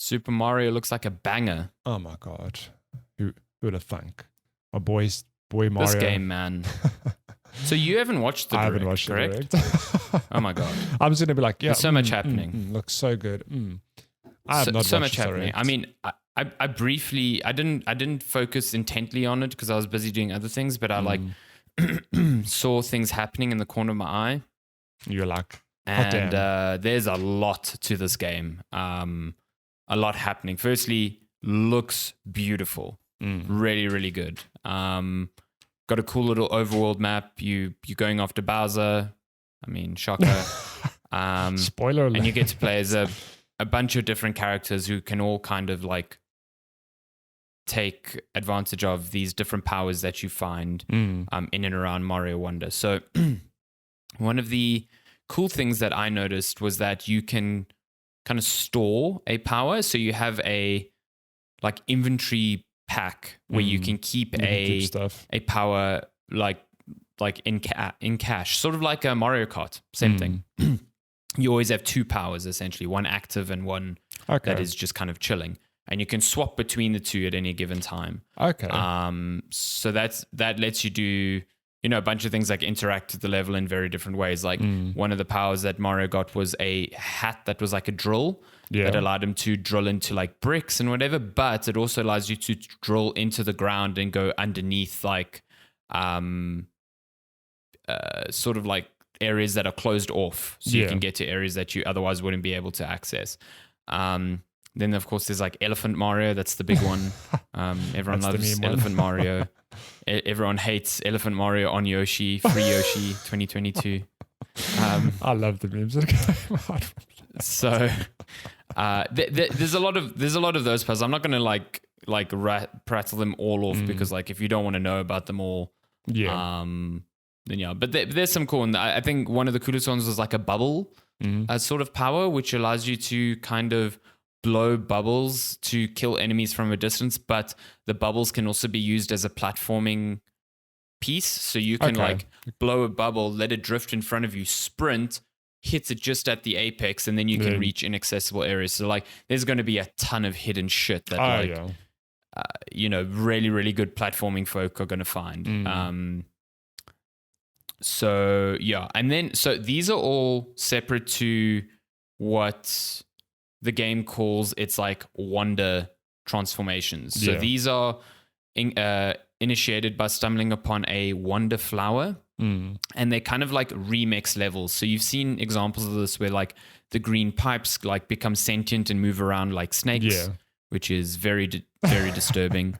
Super Mario looks like a banger. Oh my god, who would have thunk? My boy Mario. This game, man. So you haven't watched the direct, I haven't watched correct? the direct. Oh my god, I'm just gonna be like, yeah, there's so much happening. looks so good. I have not so watched much the happening. direct. I mean, I briefly, I didn't focus intently on it because I was busy doing other things, but I like saw things happening in the corner of my eye. You're like, and there's a lot to this game. A lot happening. Firstly, looks beautiful. Really, really good. Got a cool little overworld map. You're going after Bowser. I mean, shocker. Spoiler alert. And you get to play as a bunch of different characters who can all kind of like take advantage of these different powers that you find in and around Mario Wonder. So one of the cool things that I noticed was that you can kind of store a power. So you have a like inventory pack where you can keep a power like in cache, sort of like a Mario Kart. Same thing. You always have two powers essentially, one active and one that is just kind of chilling, and you can swap between the two at any given time. So that lets you do, you know, a bunch of things like interact with the level in very different ways. Like one of the powers that Mario got was a hat that was like a drill that allowed him to drill into like bricks and whatever, but it also allows you to drill into the ground and go underneath like sort of like areas that are closed off, so you can get to areas that you otherwise wouldn't be able to access. Then of course there's like Elephant Mario, that's the big one. Everyone loves Elephant Mario. Everyone hates Elephant Mario on Yoshi, free Yoshi 2022. I love the memes that came out. So there's a lot of those puzzles. I'm not going to prattle them all off because like if you don't want to know about them all, then yeah. But there's some cool. And I think one of the coolest ones was like a bubble sort of power, which allows you to kind of blow bubbles to kill enemies from a distance, but the bubbles can also be used as a platforming piece. So you can like blow a bubble, let it drift in front of you, sprint, hits it just at the apex, and then you can reach inaccessible areas. So like there's going to be a ton of hidden shit that you know, really, really good platforming folk are going to find. So yeah. And then, so these are all separate to what the game calls its like wonder transformations. So these are initiated by stumbling upon a wonder flower, and they're kind of like remix levels. So you've seen examples of this where like the green pipes like become sentient and move around like snakes, which is very, very disturbing.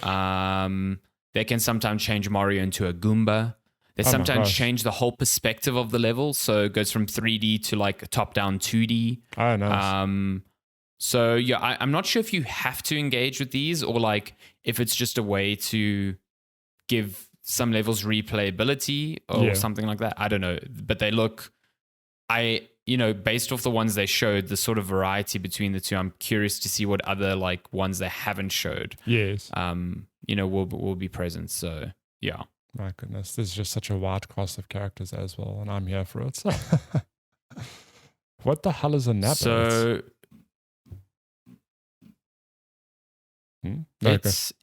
They can sometimes change Mario into a Goomba. They sometimes change the whole perspective of the level. So it goes from 3D to like a top-down 2D. Oh, nice. So yeah, I'm not sure if you have to engage with these or like if it's just a way to give some levels replayability or something like that. I don't know. But they look, based off the ones they showed, the sort of variety between the two, I'm curious to see what other like ones they haven't showed. Yes. Will be present. So yeah. My goodness, this is just such a wide cast of characters as well, and I'm here for it. What the hell is a nabbit? So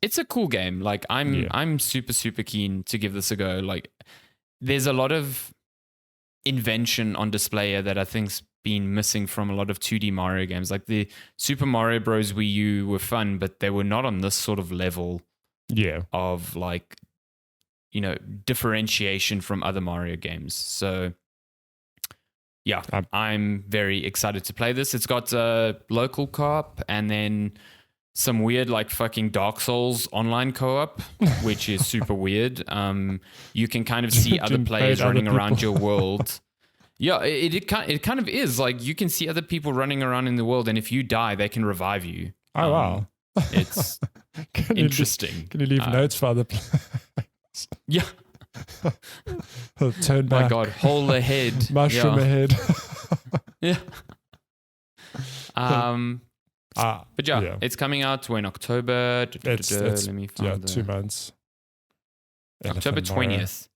it's a cool game. Like I'm super, super keen to give this a go. Like there's a lot of invention on display here that I think's been missing from a lot of 2D Mario games. Like the Super Mario Bros. Wii U were fun, but they were not on this sort of level of like, you know, differentiation from other Mario games. So yeah, I'm very excited to play this. It's got a local co-op and then some weird like fucking Dark Souls online co-op, which is super weird. You can kind of see other players running around your world. Yeah, it kind of is. Like you can see other people running around in the world, and if you die, they can revive you. Oh, wow. It's interesting. Can you leave notes for other players? Yeah. Turn back. My God, hole ahead. Mushroom ahead. Yeah. But it's coming out in October. Let me find 2 months. October 20th.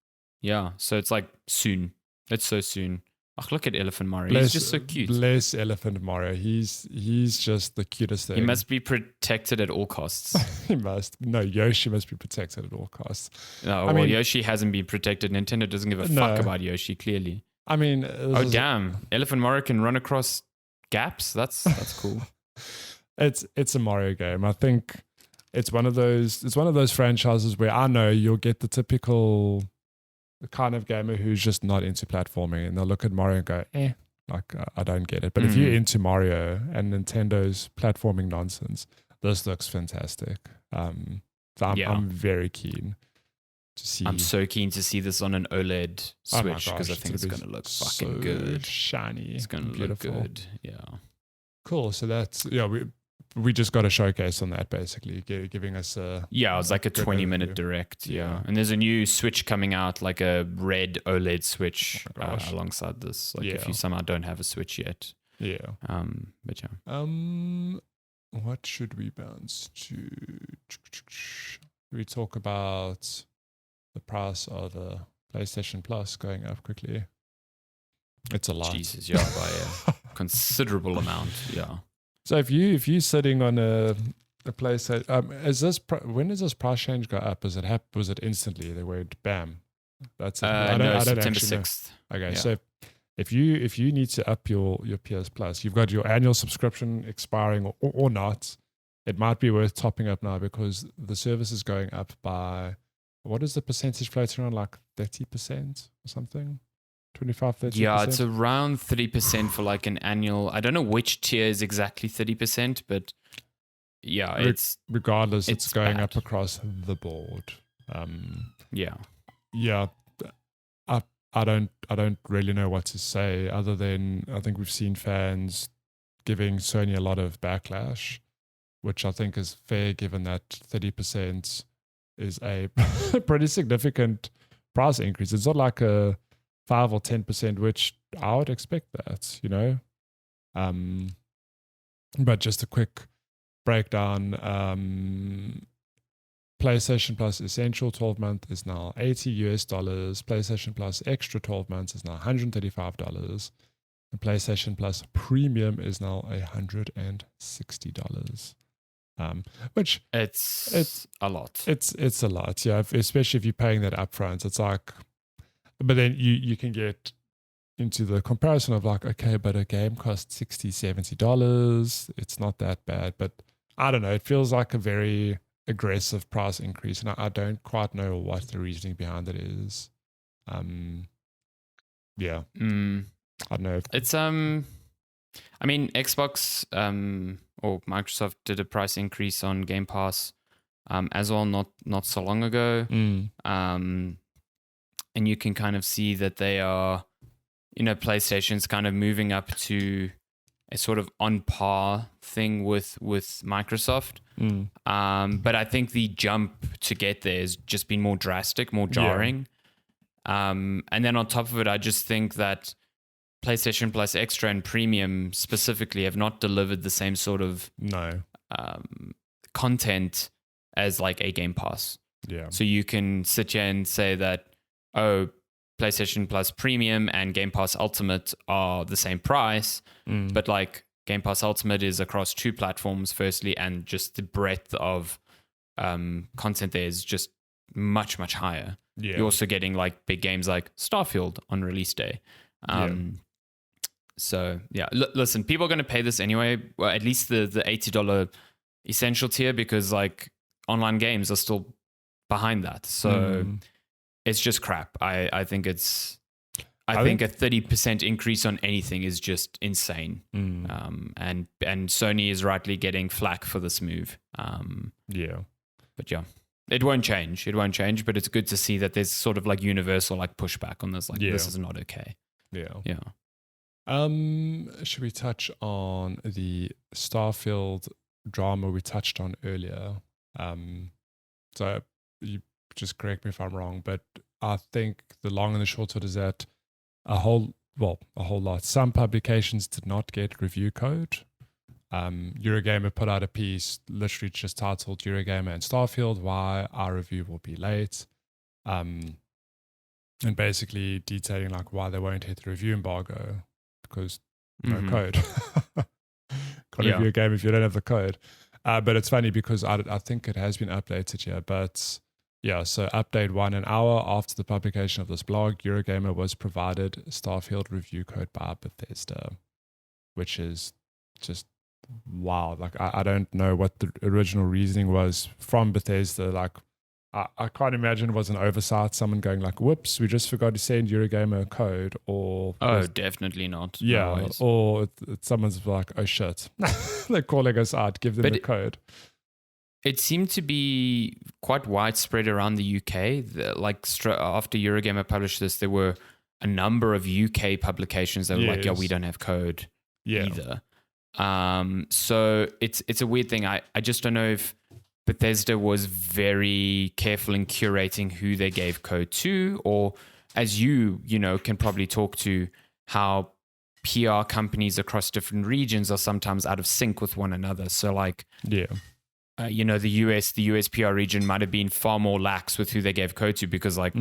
Yeah, so it's like soon. It's so soon. Oh, look at Elephant Mario. He's just so cute. Bless Elephant Mario. He's just the cutest thing. He must be protected at all costs. He must. No, Yoshi must be protected at all costs. No, well, Yoshi hasn't been protected. Nintendo doesn't give a fuck about Yoshi, clearly. I mean... damn. Elephant Mario can run across gaps? That's cool. It's a Mario game. I think it's one of those franchises where I know you'll get the typical kind of gamer who's just not into platforming, and they'll look at Mario and go, like I don't get it. But if you're into Mario and Nintendo's platforming nonsense, this looks fantastic. So I'm very keen to see. I'm so keen to see this on an OLED Switch because I think it's going to look fucking good. Shiny. It's going to look good. Yeah. Cool. So that's we just got a showcase on that, basically, giving us a... Yeah, it was like a 20-minute direct, yeah. And there's a new Switch coming out, like a red OLED Switch alongside this. Like if you somehow don't have a Switch yet. Yeah. But yeah. What should we bounce to? We talk about the price of the PlayStation Plus going up quickly. It's a lot. Jesus, yeah, by a considerable amount, yeah. So if you're sitting on a PlayStation, when does this price change go up? Was it instantly? They went bam. That's it. I don't September 6th. Okay, so if you need to up your PS Plus, you've got your annual subscription expiring or not. It might be worth topping up now because the service is going up by, what is the percentage floating around, like 30% or something? 25-30%? Yeah, it's around 30% for like an annual. I don't know which tier is exactly 30%, but yeah, regardless, it's going bad. Up across the board. Yeah. I don't really know what to say other than I think we've seen fans giving Sony a lot of backlash, which I think is fair given that 30% is a pretty significant price increase. It's not like a 5 or 10%, which I would expect that, But just a quick breakdown. PlayStation Plus Essential 12 month is now $80. PlayStation Plus Extra 12 months is now $135. And PlayStation Plus Premium is now $160. Which it's a lot. It's a lot, yeah. Especially if you're paying that upfront. It's like, but then you can get into the comparison of like, okay, but a game costs $60, $70. It's not that bad, but I don't know. It feels like a very aggressive price increase, and I don't quite know what the reasoning behind it is. Yeah. I don't know. It's I mean, Xbox or Microsoft did a price increase on Game Pass as well, not so long ago. And you can kind of see that they are, PlayStation's kind of moving up to a sort of on par thing with Microsoft. But I think the jump to get there has just been more drastic, more jarring. Yeah. And then on top of it, I just think that PlayStation Plus Extra and Premium specifically have not delivered the same sort of content as like a Game Pass. Yeah. So you can sit here and say that, PlayStation Plus Premium and Game Pass Ultimate are the same price, but like Game Pass Ultimate is across 2 platforms, firstly, and just the breadth of content there is just much, much higher. Yeah. You're also getting like big games like Starfield on release day. So yeah, listen, people are going to pay this anyway. Well, at least the $80 essential tier, because like online games are still behind that. So it's just crap. I think I think a 30% increase on anything is just insane. And Sony is rightly getting flack for this move. But yeah, it won't change. But it's good to see that there's sort of like universal like pushback on this. Like this is not okay. Yeah. Should we touch on the Starfield drama we touched on earlier? So you just correct me if I'm wrong, but I think the long and the short of it is that a whole lot. Some publications did not get review code. Eurogamer put out a piece literally just titled Eurogamer and Starfield, Why Our Review Will Be Late. and basically detailing like why they won't hit the review embargo because no code. Can't review a game if you don't have the code. But it's funny because I think it has been updated here. But yeah, so update 1, an hour after the publication of this blog, Eurogamer was provided Starfield review code by Bethesda, which is just wow. Like I don't know what the original reasoning was from Bethesda. Like I can't imagine it was an oversight, someone going like, whoops, we just forgot to send Eurogamer a code, or definitely not. Yeah, No, or someone's like, oh shit, they're calling us out, give them the code. It seemed to be quite widespread around the UK. After Eurogamer published this, there were a number of UK publications that were like, yeah, we don't have code either. So it's a weird thing. I just don't know if Bethesda was very careful in curating who they gave code to, or as you can probably talk to, how PR companies across different regions are sometimes out of sync with one another. So like, the US PR region might have been far more lax with who they gave code to, because like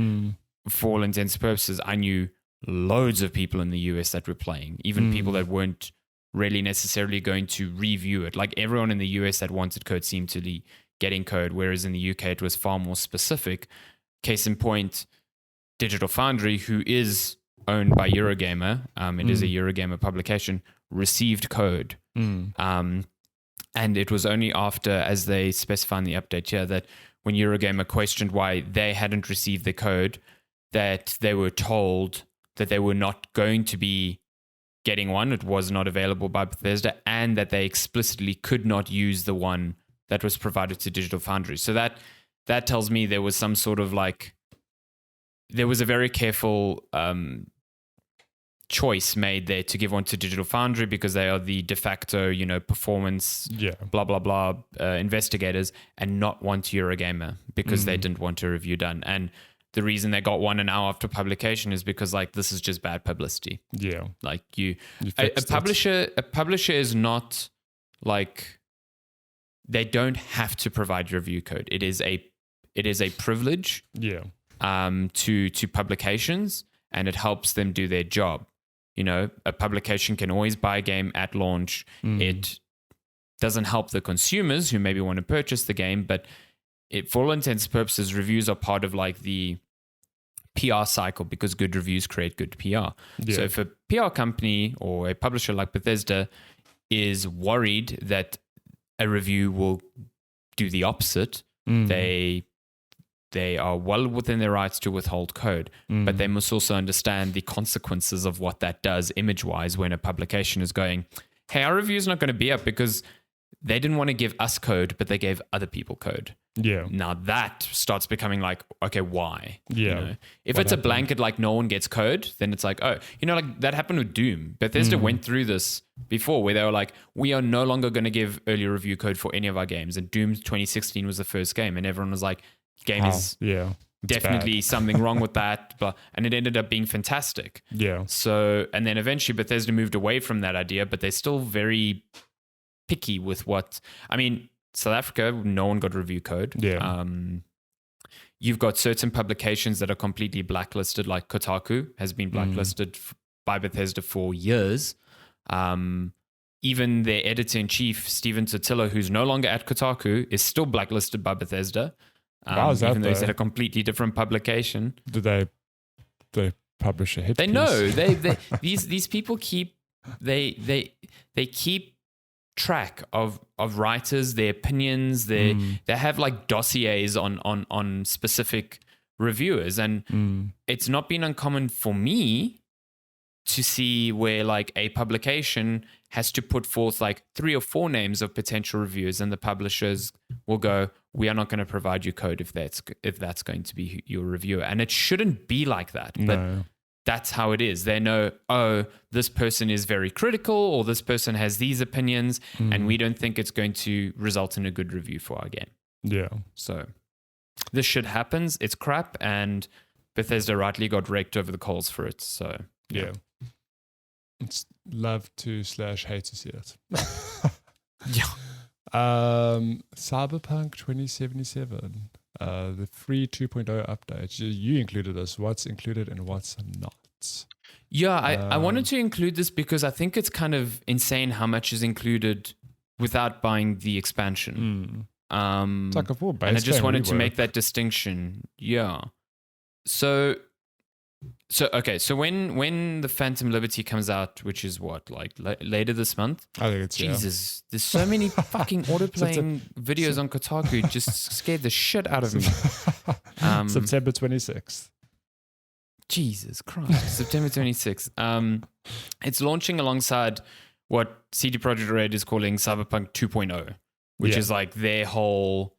for all intents and purposes, I knew loads of people in the US that were playing, even people that weren't really necessarily going to review it. Like everyone in the US that wanted code seemed to be getting code, whereas in the UK it was far more specific. Case in point, Digital Foundry, who is owned by Eurogamer, it is a Eurogamer publication, received code. And it was only after, as they specify in the update here, that when Eurogamer questioned why they hadn't received the code, that they were told that they were not going to be getting one. It was not available by Bethesda, and that they explicitly could not use the one that was provided to Digital Foundry. So that tells me there was some sort of like, there was a very careful choice made there to give one to Digital Foundry, because they are the de facto, performance, blah, blah, blah, investigators, and not one to Eurogamer, because they didn't want a review done. And the reason they got one an hour after publication is because like, this is just bad publicity. Yeah. Like a publisher is not like, they don't have to provide review code. It is a privilege to publications, and it helps them do their job. A publication can always buy a game at launch. It doesn't help the consumers who maybe want to purchase the game, but for all intents and purposes, reviews are part of like the PR cycle, because good reviews create good PR. So if a PR company or a publisher like Bethesda is worried that a review will do the opposite, they are well within their rights to withhold code, but they must also understand the consequences of what that does image-wise when a publication is going, hey, our review is not going to be up because they didn't want to give us code, but they gave other people code. Now that starts becoming like, okay, why? If it's a blanket, like no one gets code, then it's like, oh, like that happened with Doom. Bethesda went through this before, where they were like, we are no longer going to give early review code for any of our games. And Doom 2016 was the first game, and everyone was like, game is definitely bad. Something wrong with that. And it ended up being fantastic. So, and then eventually Bethesda moved away from that idea, but they're still very picky with South Africa, no one got review code. You've got certain publications that are completely blacklisted, like Kotaku has been blacklisted by Bethesda for years. Even their editor-in-chief, Steven Totilo, who's no longer at Kotaku, is still blacklisted by Bethesda. Even though he's at a completely different publication. Did they publish a hit piece? They know. These people keep track of writers, their opinions. They have like dossiers on specific reviewers, and it's not been uncommon for me to see where like a publication has to put forth like 3 or 4 names of potential reviewers, and the publishers will go, we are not going to provide you code if that's going to be your reviewer. And it shouldn't be like that, but that's how it is. They know, oh, this person is very critical, or this person has these opinions, and we don't think it's going to result in a good review for our game. So this shit happens. It's crap, and Bethesda rightly got raked over the coals for it. So it's love to / hate to see it. Cyberpunk 2077. the free 2.0 update. You included this. What's included and what's not? Yeah, I wanted to include this because I think it's kind of insane how much is included without buying the expansion. It's like a full base and I just game wanted to rework. make that distinction. Yeah. So when the Phantom Liberty comes out, which is what, like later this month? I think it's Jesus, there's so many fucking auto-playing videos on Kotaku. It just scared the shit out of me. September 26th. Jesus Christ, September 26th. It's launching alongside what CD Projekt Red is calling Cyberpunk 2.0, which is like their whole,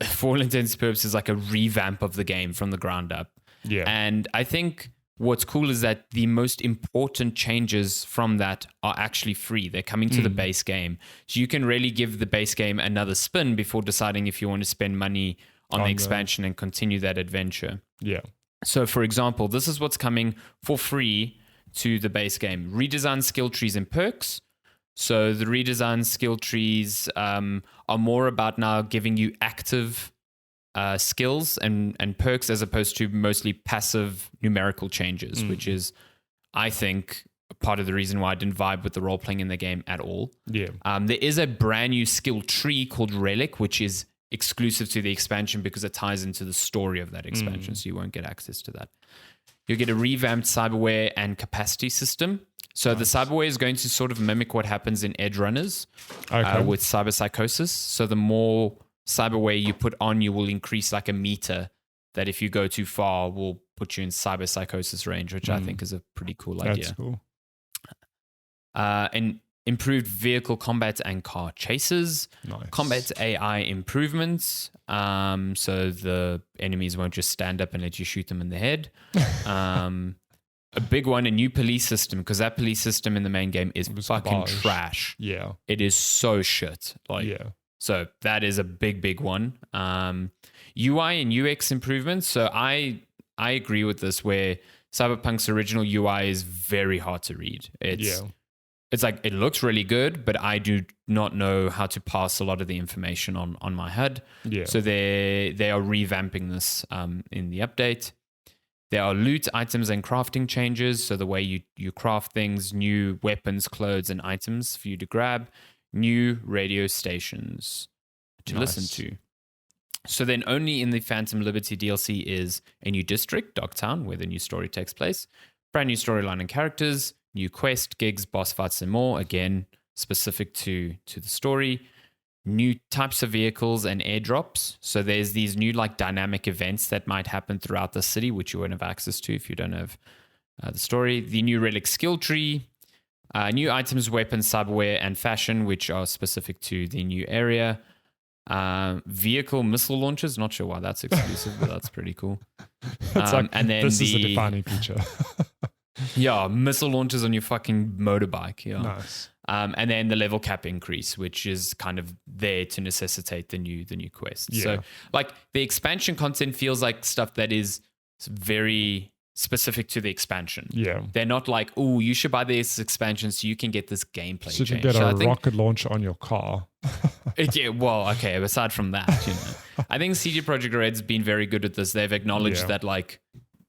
for all intents and purposes, like a revamp of the game from the ground up. Yeah. And I think what's cool is that the most important changes from that are actually free. They're coming to the base game. So you can really give the base game another spin before deciding if you want to spend money on the expansion and continue that adventure. Yeah. So, for example, this is what's coming for free to the base game. Redesigned skill trees and perks. So the redesigned skill trees are more about now giving you active skills and perks as opposed to mostly passive numerical changes, which is, I think, part of the reason why I didn't vibe with the role-playing in the game at all. Yeah. There is a brand new skill tree called Relic, which is exclusive to the expansion because it ties into the story of that expansion, so you won't get access to that. You'll get a revamped cyberware and capacity system. So the cyberware is going to sort of mimic what happens in Edge Runners with cyberpsychosis. So the more cyberware you put on, you will increase like a meter that if you go too far will put you in cyberpsychosis range, which I think is a pretty cool idea. That's cool. And improved vehicle combat and car chases. Nice. Combat AI improvements. So the enemies won't just stand up and let you shoot them in the head. A big one, a new police system, because that police system in the main game is fucking trash. Yeah. It is so shit. So that is a big one. UI and UX improvements. So I agree with this, where Cyberpunk's original UI is very hard to read. It's like, it looks really good, but I do not know how to pass a lot of the information on my HUD. Yeah. So they are revamping this in the update. There are loot, items, and crafting changes. So the way you craft things, new weapons, clothes, and items for you to grab, new radio stations to listen to. So then only in the Phantom Liberty DLC is a new district, Dogtown, where the new story takes place, brand new storyline and characters, new quest, gigs, boss fights, and more, again, specific to the story. New types of vehicles and airdrops. So there's these new like dynamic events that might happen throughout the city, which you won't have access to if you don't have the story. The new relic skill tree, new items, weapons, cyberware, and fashion, which are specific to the new area. Vehicle missile launchers. Not sure why that's exclusive, but that's pretty cool. And then this is a defining feature. Yeah, missile launchers on your fucking motorbike. Yeah. Nice. And then the level cap increase, which is kind of there to necessitate the new quest. Yeah. So like the expansion content feels like stuff that is very specific to the expansion. Yeah. They're not like, oh, you should buy this expansion so you can get this gameplay so you change. can get a rocket launcher on your car. Yeah, well, okay, aside from that, I think CD Projekt Red's been very good at this. They've acknowledged that like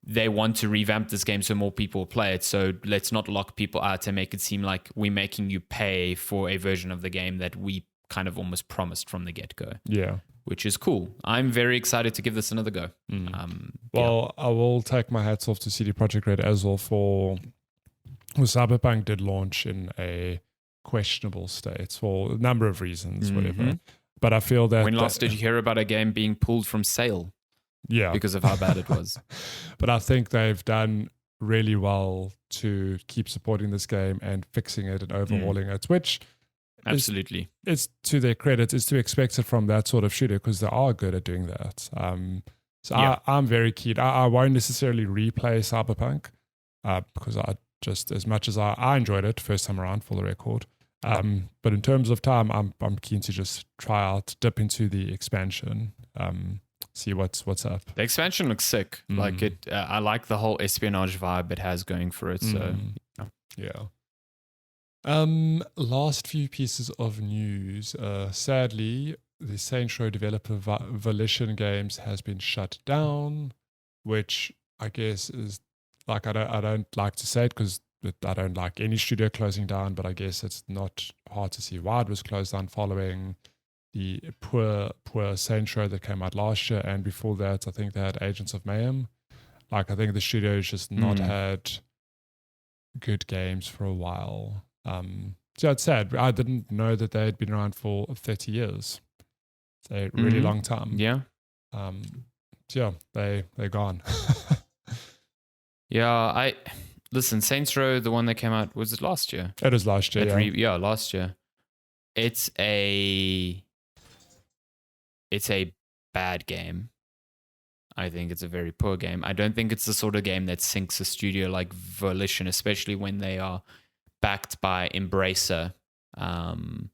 they want to revamp this game so more people play it. So let's not lock people out and make it seem like we're making you pay for a version of the game that we kind of almost promised from the get-go. Yeah. Which is cool. I'm very excited to give this another go. Well, I will take my hats off to CD Projekt Red as well for Cyberpunk did launch in a questionable state for a number of reasons, whatever. But I feel that... When last did you hear about a game being pulled from sale? Yeah. Because of how bad it was. But I think they've done really well to keep supporting this game and fixing it and overhauling it, which... Absolutely. It's to their credit. It's to expect it from that sort of shooter because they are good at doing that. I'm very keen. I won't necessarily replay Cyberpunk because I just, as much as I enjoyed it first time around for the record. But in terms of time, I'm keen to just try out, dip into the expansion, see what's up. The expansion looks sick. Like it, I like the whole espionage vibe it has going for it. So yeah. Last few pieces of news. Sadly, the Saints Row developer Volition Games has been shut down, which I guess is like I don't like to say it because I don't like any studio closing down, but I guess it's not hard to see why it was closed down following the poor Saints Row that came out last year, and before that I think they had Agents of Mayhem. Like I think the studio has just not had good games for a while. So it's sad. I didn't know that they had been around for 30 years. It's a really long time. Yeah. So yeah, they're gone. Yeah, listen, Saints Row, the one that came out, was it last year? It was last year. Yeah, last year. It's a bad game. I think it's a very poor game. I don't think it's the sort of game that sinks a studio like Volition, especially when they are backed by Embracer, and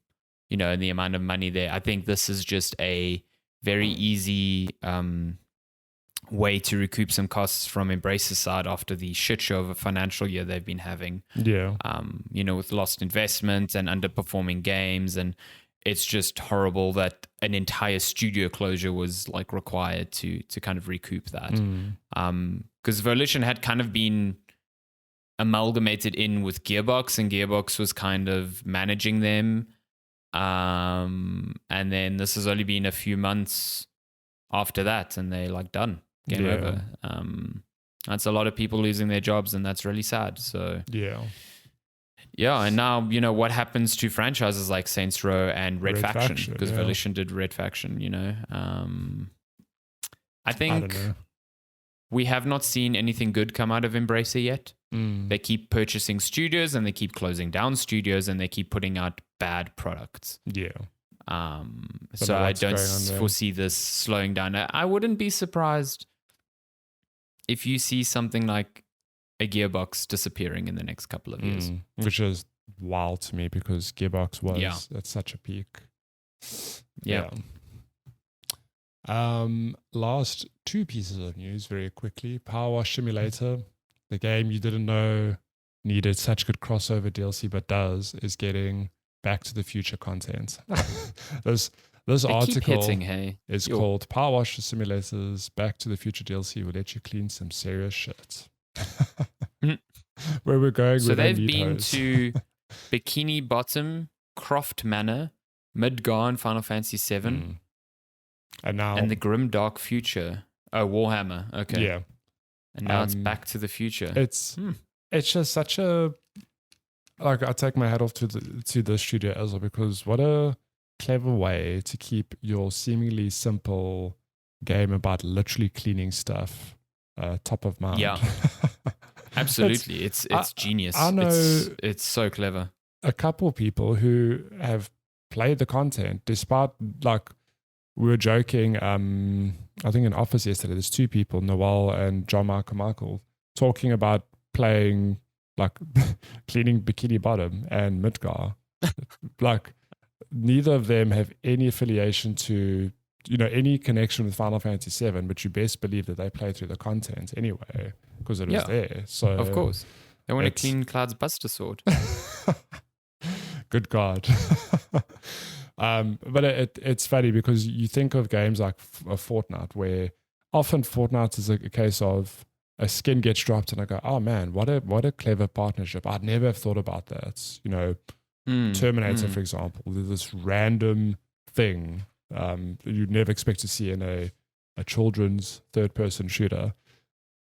the amount of money there. I think this is just a very easy way to recoup some costs from Embracer's side after the shit show of a financial year they've been having. Yeah. With lost investment and underperforming games, and it's just horrible that an entire studio closure was like required to kind of recoup that. Because Volition had kind of been amalgamated in with Gearbox, and Gearbox was kind of managing them. And then this has only been a few months after that, and they're like done. Game over. That's a lot of people losing their jobs, and that's really sad. So yeah, and now what happens to franchises like Saints Row and Red Faction, because Volition did Red Faction. I think we have not seen anything good come out of Embracer yet. They keep purchasing studios, and they keep closing down studios, and they keep putting out bad products. Yeah. So I don't foresee this slowing down. I wouldn't be surprised if you see something like a Gearbox disappearing in the next couple of years. Which is wild to me because Gearbox was at such a peak. Yeah. Last two pieces of news very quickly. PowerWash Simulator, the game you didn't know needed such good crossover DLC but does, is getting Back to the Future content. This article is called PowerWash Simulator's Back to the Future DLC will let you clean some serious shit. Where we're going. So they've been to Bikini Bottom, Croft Manor, Midgar, and Final Fantasy VII, and the Grim Dark Future. Oh, Warhammer. Okay. Yeah. And now it's Back to the Future. It's just such a, like, I take my hat off to the studio as well, because what a clever way to keep your seemingly simple game about literally cleaning stuff top of mind. Yeah. Absolutely. It's genius. I know it's so clever. A couple people who have played the content despite, like, we were joking, I think in office yesterday, there's two people, Noel and John Michael, talking about playing, like, cleaning Bikini Bottom and Midgar. Like, neither of them have any affiliation to, any connection with Final Fantasy VII, but you best believe that they play through the content anyway, because it was there. So of course. They want to clean Cloud's Buster Sword. Good God. But it's funny because you think of games like Fortnite, where often Fortnite is a case of a skin gets dropped and I go, oh man, what a clever partnership. I'd never have thought about that. Terminator, for example, this random thing you'd never expect to see in a children's third-person shooter.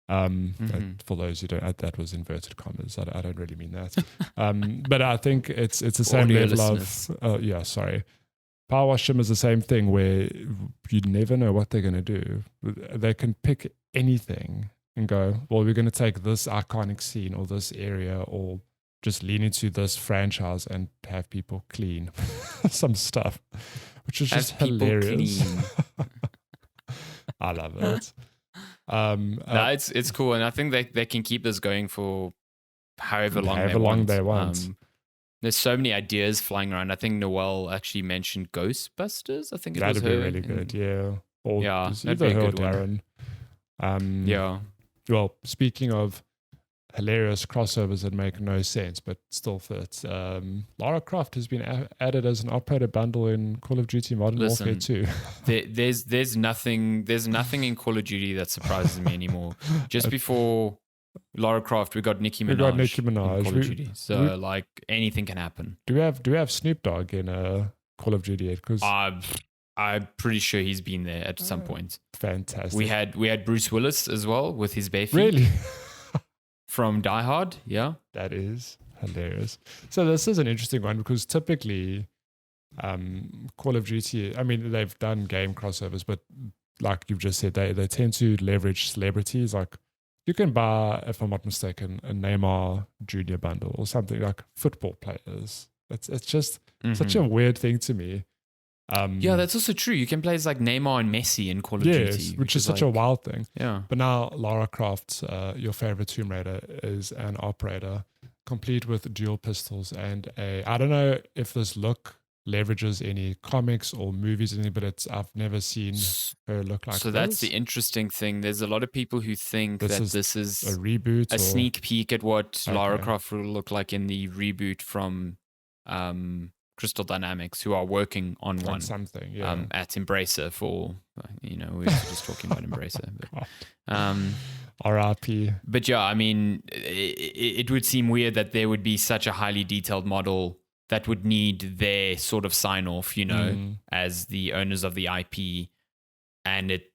And for those who don't, that was inverted commas. I don't really mean that. But I think it's the same level of PowerWash Sim is the same thing where you never know what they're going to do. They can pick anything and go, well, we're going to take this iconic scene or this area or just lean into this franchise and have people clean some stuff, which is just hilarious. I love it. It's cool, and I think they can keep this going for however long they want. There's so many ideas flying around. I think Noelle actually mentioned Ghostbusters. I think that'd was her. Be really good, yeah. Or that'd be a good Darren. one. Well, speaking of hilarious crossovers that make no sense but still fit. Lara Croft has been added as an operator bundle in Call of Duty Modern Warfare 2. there's nothing in Call of Duty that surprises me anymore. Just before Lara Croft, we got Nicki Minaj. In Call of Duty. So like anything can happen. Do we have Snoop Dogg in Call of Duty yet? Because I'm pretty sure he's been there at some point. Fantastic. We had Bruce Willis as well with his bare feet. Really? From Die Hard, yeah. That is hilarious. So this is an interesting one because typically Call of Duty, I mean, they've done game crossovers, but like you've just said, they tend to leverage celebrities. Like you can buy, if I'm not mistaken, a Neymar Junior bundle or something, like football players. It's just such a weird thing to me. Yeah, that's also true. You can play as like Neymar and Messi in Call of Duty. Which is such a wild thing. Yeah. But now Lara Croft, your favorite Tomb Raider, is an operator, complete with dual pistols and I don't know if this look leverages any comics or movies, but I've never seen her look like this. So that's the interesting thing. There's a lot of people who think this is a reboot, a sneak peek at what Lara Croft will look like in the reboot from Crystal Dynamics, who are working on one something at Embracer for, we were just talking about Embracer. But, R.I.P. But yeah, I mean, it would seem weird that there would be such a highly detailed model that would need their sort of sign off, as the owners of the IP, and it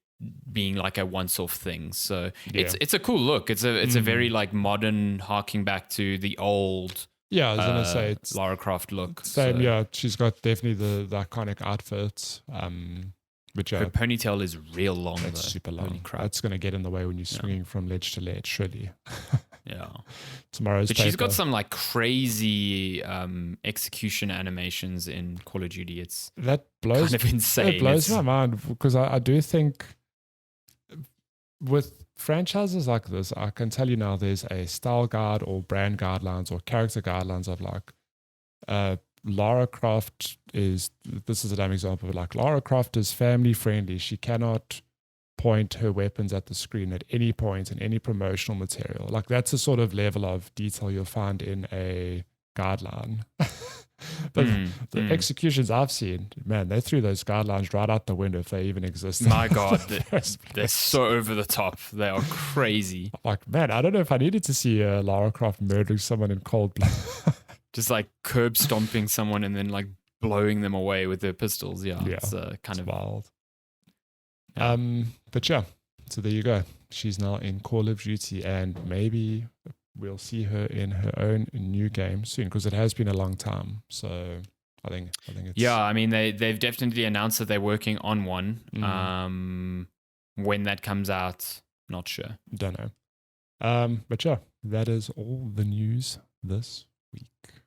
being like a once-off thing. So it's a cool look. It's a very like modern, harking back to the old. Yeah, I was gonna say it's Lara Croft look. Same, yeah. She's got definitely the iconic outfit. But yeah, her ponytail is real long. It's super long. That's gonna get in the way when you're swinging from ledge to ledge, surely. Yeah. Tomorrow's But she's got some like crazy execution animations in Call of Duty. It's that blows kind of insane. It blows my mind because I do think with franchises like this, I can tell you now there's a style guide or brand guidelines or character guidelines of like Lara Croft this is a dumb example, but like Lara Croft is family friendly. She cannot point her weapons at the screen at any point in any promotional material. Like that's the sort of level of detail you'll find in a guideline. But the executions I've seen, man, they threw those guidelines right out the window if they even exist. My God, they're so over the top. They are crazy. Like, man, I don't know if I needed to see Lara Croft murdering someone in cold blood. Just like curb stomping someone and then like blowing them away with their pistols. Yeah. It's kind of wild. But yeah, so there you go. She's now in Call of Duty, and maybe we'll see her in her own new game soon because it has been a long time. So I think it's I mean they've definitely announced that they're working on one. When that comes out, not sure. Don't know. But yeah, that is all the news this week.